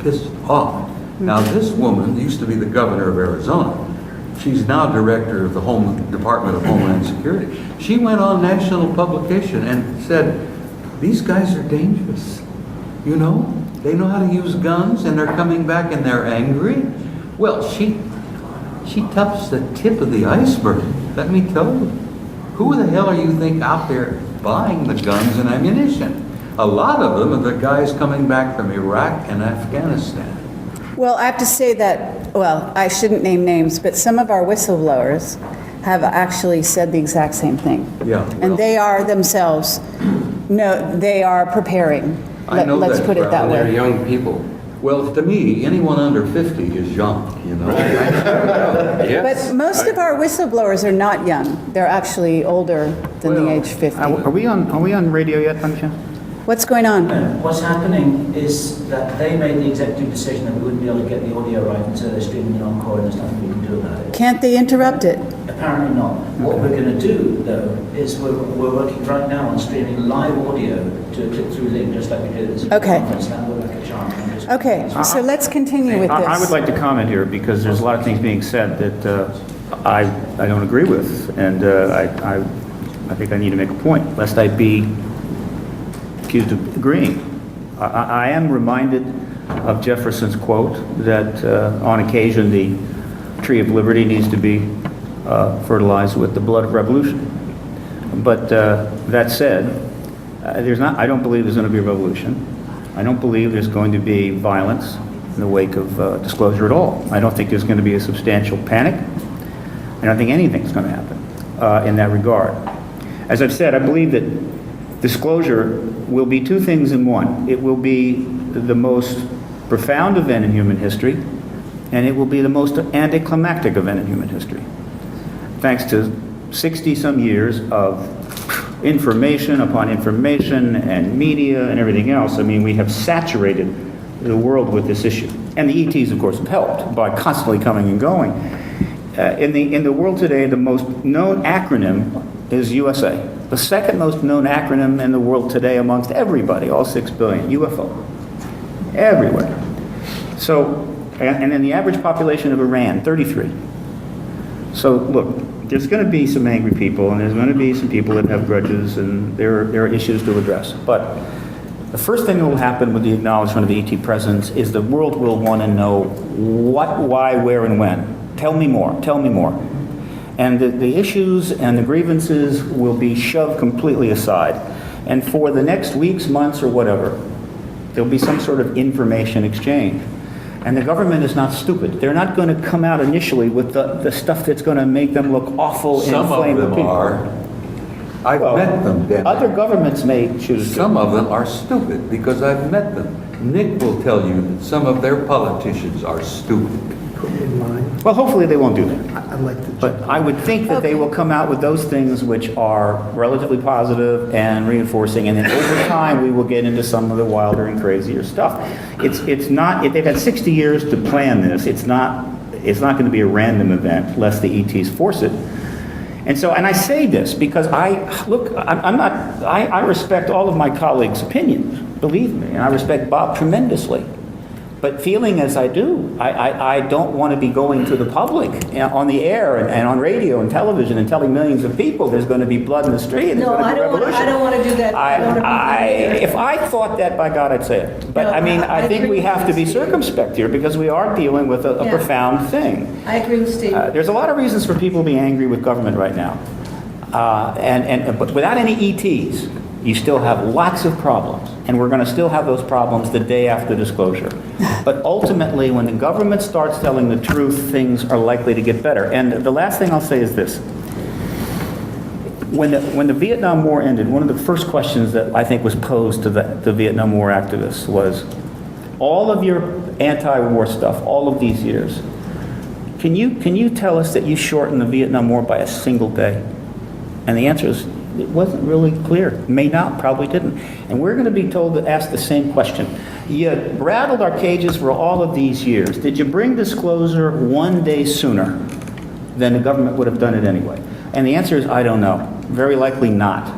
pissed off. Now, this woman used to be the governor of Arizona. She's now director of the Department of Homeland Security. She went on national publication and said, these guys are dangerous. You know, they know how to use guns and they're coming back and they're angry. Well, she touched the tip of the iceberg, let me tell you. Who the hell are you think out there buying the guns and ammunition? A lot of them are the guys coming back from Iraq and Afghanistan. Well, I have to say that, well, I shouldn't name names, but some of our whistleblowers have actually said the exact same thing. Yeah. And they are themselves, no, they are preparing. I know Let's that, put it that And they're way. young people. Well, to me, anyone under 50 is young, you know. Yes. But most of our whistleblowers are not young. They're actually older than the Well, age 50. Are we on radio yet, Panisha? What's going on? What's happening is that they made the executive decision that we wouldn't be able to get the audio right, and so they're streaming it on core, and there's nothing we can do about it. Can't they interrupt it? Apparently not. What we're going to do, though, is we're working right now on streaming live audio to a click-through link, just like we did at the Okay. conference. That will like a charm. And just- Okay, so let's continue with this. I would like to comment here because there's a lot of things being said that I don't agree with, and I think I need to make a point, lest I be accused of agreeing. I am reminded of Jefferson's quote that on occasion the tree of liberty needs to be fertilized with the blood of revolution. But that said, I don't believe there's going to be a revolution. I don't believe there's going to be violence in the wake of disclosure at all. I don't think there's going to be a substantial panic. I don't think anything's going to happen in that regard. As I've said, I believe that disclosure will be two things in one. It will be the most profound event in human history, and it will be the most anticlimactic event in human history. Thanks to 60-some years of information upon information and media and everything else, I mean, we have saturated the world with this issue. And the ETs, of course, have helped by constantly coming and going. In the world today, the most known acronym is USA. The second most known acronym in the world today amongst everybody, all 6 billion, UFO. Everywhere. So, and then the average population of Iran, 33. So look, there's going to be some angry people, and there's going to be some people that have grudges, and there are issues to address. But the first thing that will happen with the acknowledgement of the ET presence is the world will want to know what, why, where, and when. Tell me more. Tell me more. And the issues and the grievances will be shoved completely aside. And for the next weeks, months, or whatever, there'll be some sort of information exchange. And the government is not stupid. They're not going to come out initially with the stuff that's going to make them look awful and Some inflame of the them people. are. I've met them, Dennis. Other governments may choose to. Some of them are stupid because I've met them. Nick will tell you that some of their politicians are stupid. Put me in mind. Well, hopefully they won't do that. I'd like to. But I would think that they will come out with those things which are relatively positive and reinforcing, and then over time we will get into some of the wilder and crazier stuff. It's not. They've had 60 years to plan this. It's not going to be a random event, lest the ETs force it. And so, and I say this because I respect all of my colleagues' opinions, believe me, and I respect Bob tremendously. But feeling as I do, I don't want to be going to the public on the air and on radio and television and telling millions of people there's going to be blood in the street and there's No, going to be revolution. I don't want to do that. I don't want to be If I thought that, by God, I'd say it. But No, I mean, I I think agree we have with to be you, Steve. circumspect here because we are dealing with a Yeah. profound thing. I agree with Steve. There's a lot of reasons for people to be angry with government right now. But without any ETs, you still have lots of problems. And we're going to still have those problems the day after disclosure. But ultimately, when the government starts telling the truth, things are likely to get better. And the last thing I'll say is this. When the Vietnam War ended, one of the first questions that I think was posed to the Vietnam War activists was, all of your anti-war stuff, all of these years, can you tell us that you shortened the Vietnam War by a single day? And the answer is, it wasn't really clear. May not, probably didn't. And we're going to be told to ask the same question. You rattled our cages for all of these years. Did you bring disclosure one day sooner than the government would have done it anyway? And the answer is, I don't know. Very likely not.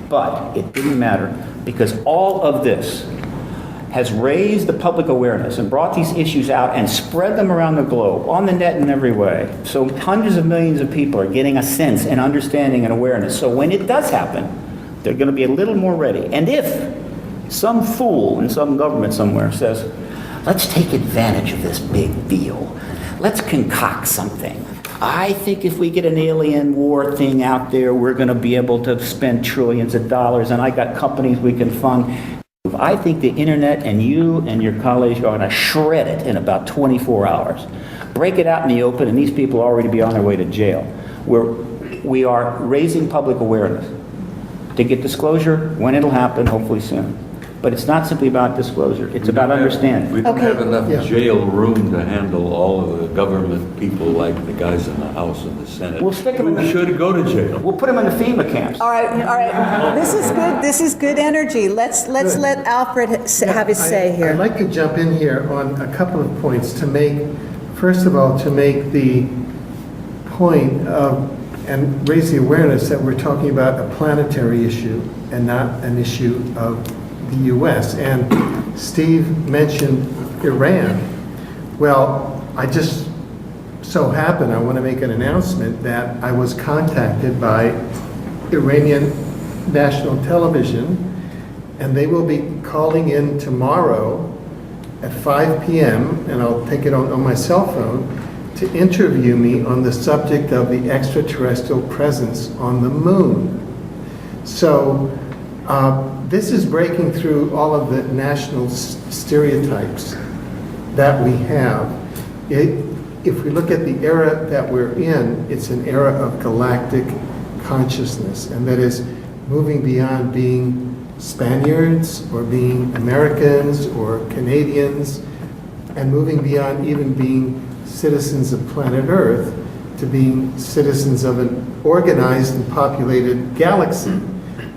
But it didn't matter because all of this has raised the public awareness and brought these issues out and spread them around the globe, on the net in every way. So hundreds of millions of people are getting a sense and understanding and awareness. So when it does happen, they're going to be a little more ready. And if some fool in some government somewhere says, let's take advantage of this big deal, let's concoct something. I think if we get an alien war thing out there, we're going to be able to spend trillions of dollars, and I got companies we can fund. I think the internet and you and your colleagues are going to shred it in about 24 hours. Break it out in the open, and these people will already be on their way to jail. We are raising public awareness to get disclosure when it'll happen, hopefully soon. But it's not simply about disclosure, it's about understanding. We don't have enough Yeah. jail room to handle all of the government people like the guys in the House and the Senate. We'll stick 'em in Who the- should go to jail. We'll put them in the FEMA camps. All right. This is good energy. Let's let Alfred have his say I'd here. like to jump in here on a couple of points to make, first of all, to make the point of, and raise the awareness that we're talking about a planetary issue and not an issue of the U.S. And Steve mentioned Iran. Well, I just so happen, I want to make an announcement that I was contacted by Iranian national television, and they will be calling in tomorrow at 5 p.m., and I'll take it on my cell phone, to interview me on the subject of the extraterrestrial presence on the moon. So this is breaking through all of the national stereotypes that we have. If we look at the era that we're in, it's an era of galactic consciousness, and that is moving beyond being Spaniards or being Americans or Canadians, and moving beyond even being citizens of planet Earth to being citizens of an organized and populated galaxy.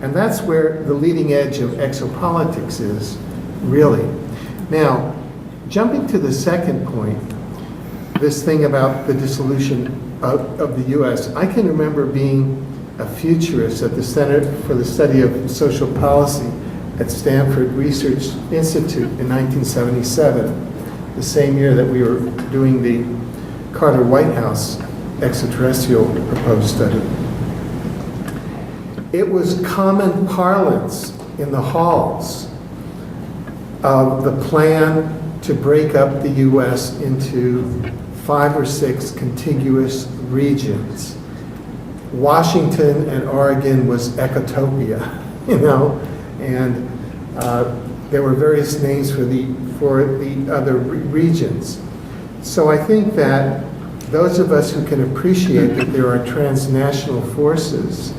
And that's where the leading edge of exopolitics is, really. Now, jumping to the second point, this thing about the dissolution of the U.S., I can remember being a futurist at the Center for the Study of Social Policy at Stanford Research Institute in 1977, the same year that we were doing the Carter White House extraterrestrial proposed study. It was common parlance in the halls of the plan to break up the U.S. into 5 or 6 contiguous regions. Washington and Oregon was Ecotopia, and there were various names for the other regions. So I think that those of us who can appreciate that there are transnational forces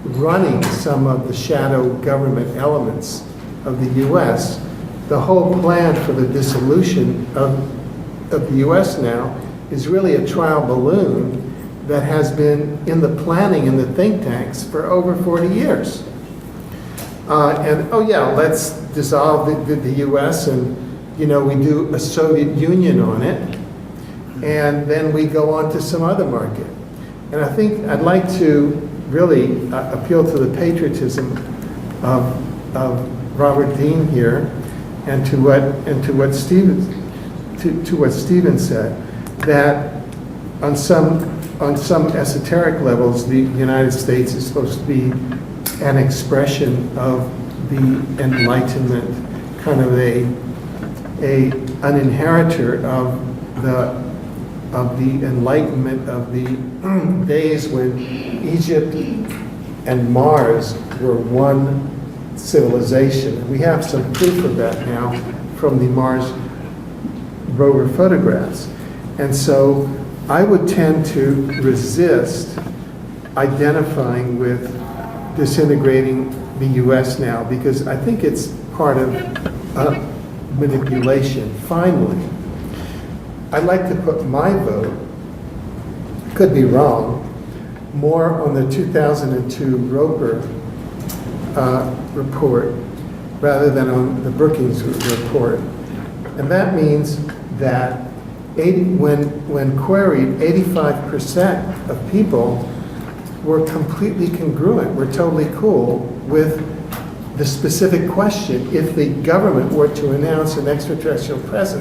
running some of the shadow government elements of the U.S., the whole plan for the dissolution of the U.S. now is really a trial balloon that has been in the planning in the think tanks for over 40 years. Let's dissolve the U.S. and, we do a Soviet Union on it, and then we go on to some other market. And I think I'd like to really appeal to the patriotism of Robert Dean here, and to what Stephen said, that on some esoteric levels, the United States is supposed to be an expression of the Enlightenment, kind of an inheritor of the Enlightenment of the days when Egypt and Mars were one civilization. We have some proof of that now from the Mars rover photographs. And so I would tend to resist identifying with disintegrating the U.S. now, because I think it's part of manipulation. Finally, I'd like to put my vote, could be wrong, more on the 2002 Roper report rather than on the Brookings report. And that means that when queried, 85% of people were completely congruent, were totally cool with the specific question, if the government were to announce an extraterrestrial presence,